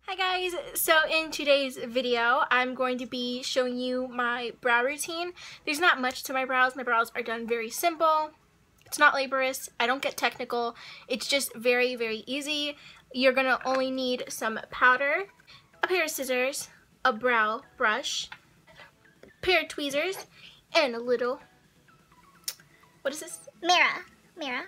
Hi guys, so in today's video I'm going to be showing you my brow routine. There's not much to my brows are done very simple. It's not laborious, I don't get technical, it's just very easy. You're gonna only need some powder, a pair of scissors, a brow brush, a pair of tweezers, and a little, what is this? Mirror.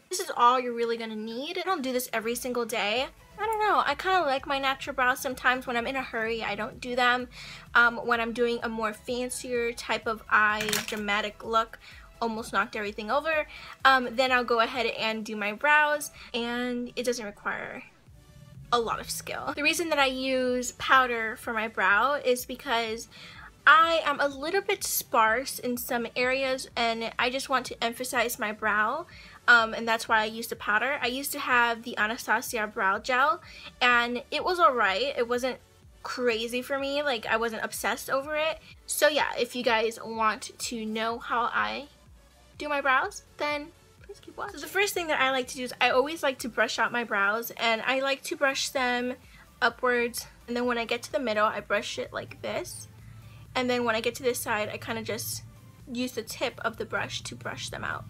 This is all you're really gonna need. I don't do this every single day. I don't know, I kind of like my natural brows sometimes. When I'm in a hurry, I don't do them. When I'm doing a more fancier type of eye, dramatic look, almost knocked everything over, then I'll go ahead and do my brows, and it doesn't require a lot of skill. The reason that I use powder for my brow is because I am a little bit sparse in some areas and I just want to emphasize my brow, and that's why I use the powder. I used to have the Anastasia brow gel and it was alright. It wasn't crazy for me, like I wasn't obsessed over it. So yeah, if you guys want to know how I do my brows, then please keep watching. So the first thing that I like to do is I always like to brush out my brows, and I like to brush them upwards, and then when I get to the middle I brush it like this. And then when I get to this side, I kind of just use the tip of the brush to brush them out.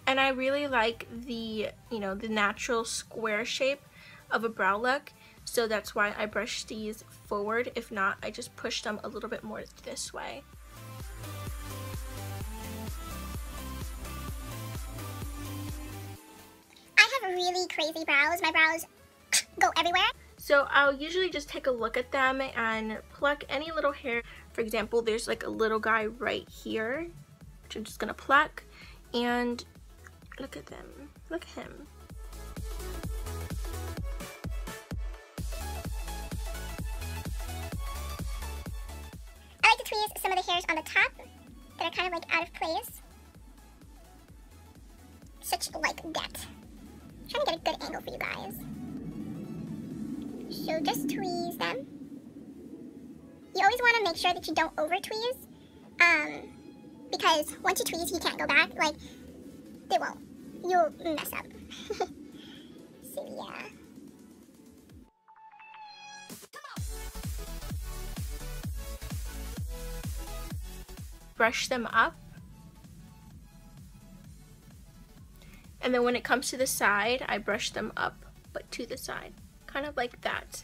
And I really like the, the natural square shape of a brow look. So that's why I brush these forward. If not, I just push them a little bit more this way. I have really crazy brows. My brows go everywhere. So I'll usually just take a look at them and pluck any little hair. For example, there's like a little guy right here, which I'm just gonna pluck, and look at them, look at him. I like to tweeze some of the hairs on the top that are kind of like out of place. Such like that. I'm trying to get a good angle for you guys. So just tweeze them. You always want to make sure that you don't over tweeze, because once you tweeze, you can't go back. Like, they won't. You'll mess up. So yeah. Brush them up. And then when it comes to the side, I brush them up, but to the side. Kind of like that.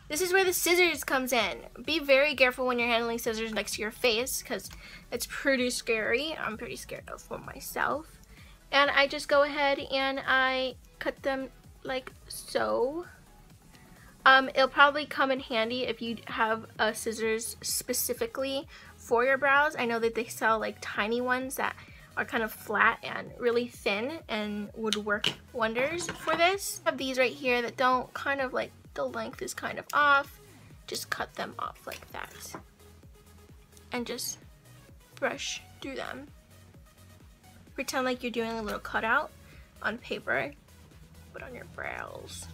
This is where the scissors comes in. Be very careful when you're handling scissors next to your face, because it's pretty scary. I'm pretty scared of one myself. And I just go ahead and I cut them like so. It'll probably come in handy if you have scissors specifically for your brows. I know that they sell like tiny ones that are kind of flat and really thin and would work wonders for this. I have these right here that don't kind of like, the length is kind of off. Just cut them off like that and just brush through them. Pretend like you're doing a little cutout on paper, but on your brows.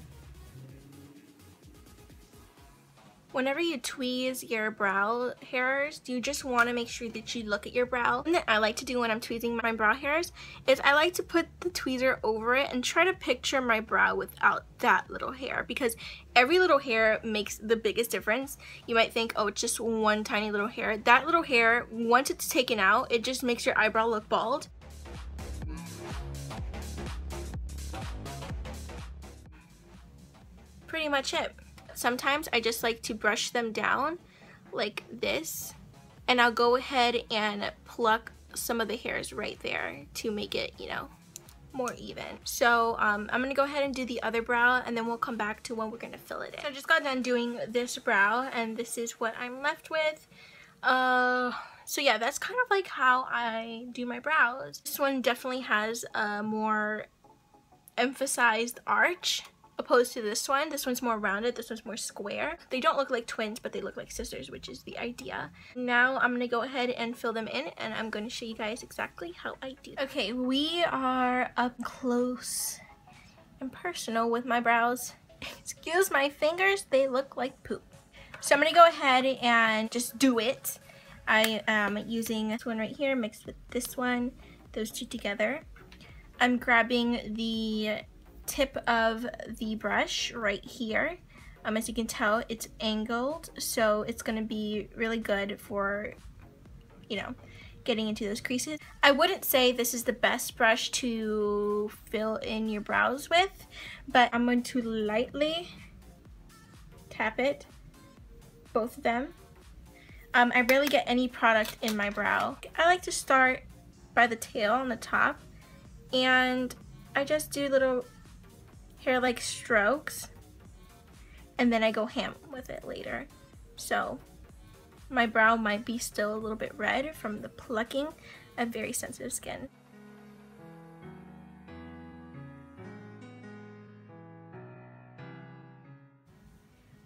Whenever you tweeze your brow hairs, you just want to make sure that you look at your brow. And that I like to do when I'm tweezing my brow hairs is I like to put the tweezer over it and try to picture my brow without that little hair, because every little hair makes the biggest difference. You might think, oh, it's just one tiny little hair. That little hair, once it's taken out, it just makes your eyebrow look bald. Pretty much it. Sometimes I just like to brush them down like this, and I'll go ahead and pluck some of the hairs right there to make it, more even. So I'm gonna go ahead and do the other brow, and then we'll come back to when we're gonna fill it in. So I just got done doing this brow, and this is what I'm left with. So yeah, that's kind of like how I do my brows. This one definitely has a more emphasized arch opposed to this one. This one's more rounded, this one's more square. They don't look like twins, but they look like sisters, which is the idea. Now I'm gonna go ahead and fill them in, and I'm gonna show you guys exactly how I do. Okay, we are up close and personal with my brows. Excuse my fingers, they look like poop. So I'm gonna go ahead and just do it. I am using this one right here mixed with this one, those two together. I'm grabbing the tip of the brush right here. As you can tell, it's angled, so it's gonna be really good for, you know, getting into those creases. I wouldn't say this is the best brush to fill in your brows with, but I'm going to lightly tap it, both of them. I rarely get any product in my brow. I like to start by the tail on the top, and I just do little hair-like strokes, and then I go ham with it later. So my brow might be still a little bit red from the plucking. I have very sensitive skin.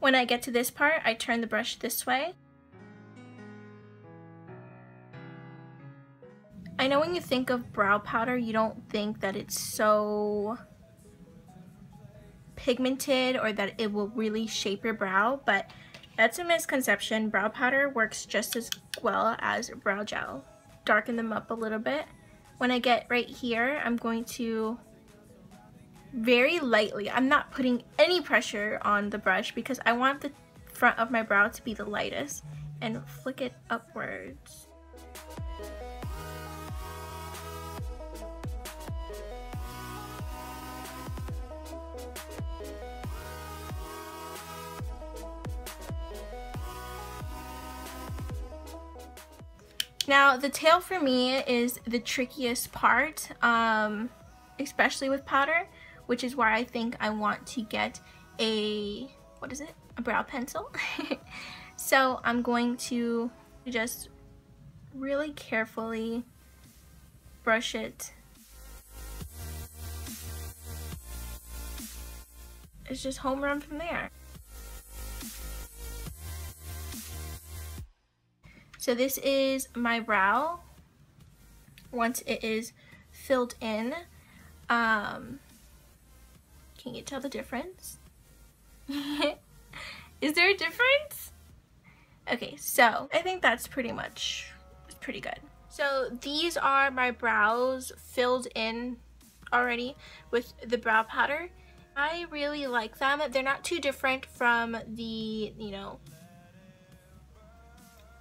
When I get to this part, I turn the brush this way. I know when you think of brow powder, you don't think that it's so pigmented or that it will really shape your brow, but that's a misconception. Brow powder works just as well as brow gel. Darken them up a little bit. When I get right here, I'm going to very lightly, I'm not putting any pressure on the brush because I want the front of my brow to be the lightest, and flick it upwards. Now, the tail for me is the trickiest part, especially with powder, which is why I think I want to get a, what is it? A brow pencil. So I'm going to just really carefully brush it. It's just home run from there. So this is my brow once it is filled in. Can you tell the difference? Is there a difference? Okay, so I think that's pretty good. So these are my brows filled in already with the brow powder. I really like them. They're not too different from the, you know,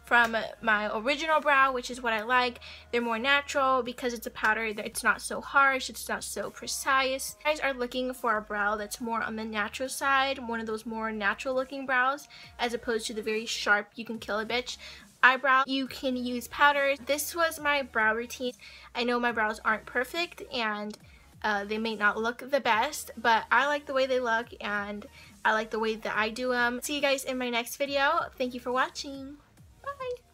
from my original brow, which is what I like. They're more natural because it's a powder. It's not so harsh, it's not so precise. If you guys are looking for a brow that's more on the natural side, one of those more natural looking brows, as opposed to the very sharp, you can kill a bitch eyebrow, you can use powders. This was my brow routine. I know my brows aren't perfect and they may not look the best, but I like the way they look and I like the way that I do them. See you guys in my next video. Thank you for watching. Bye!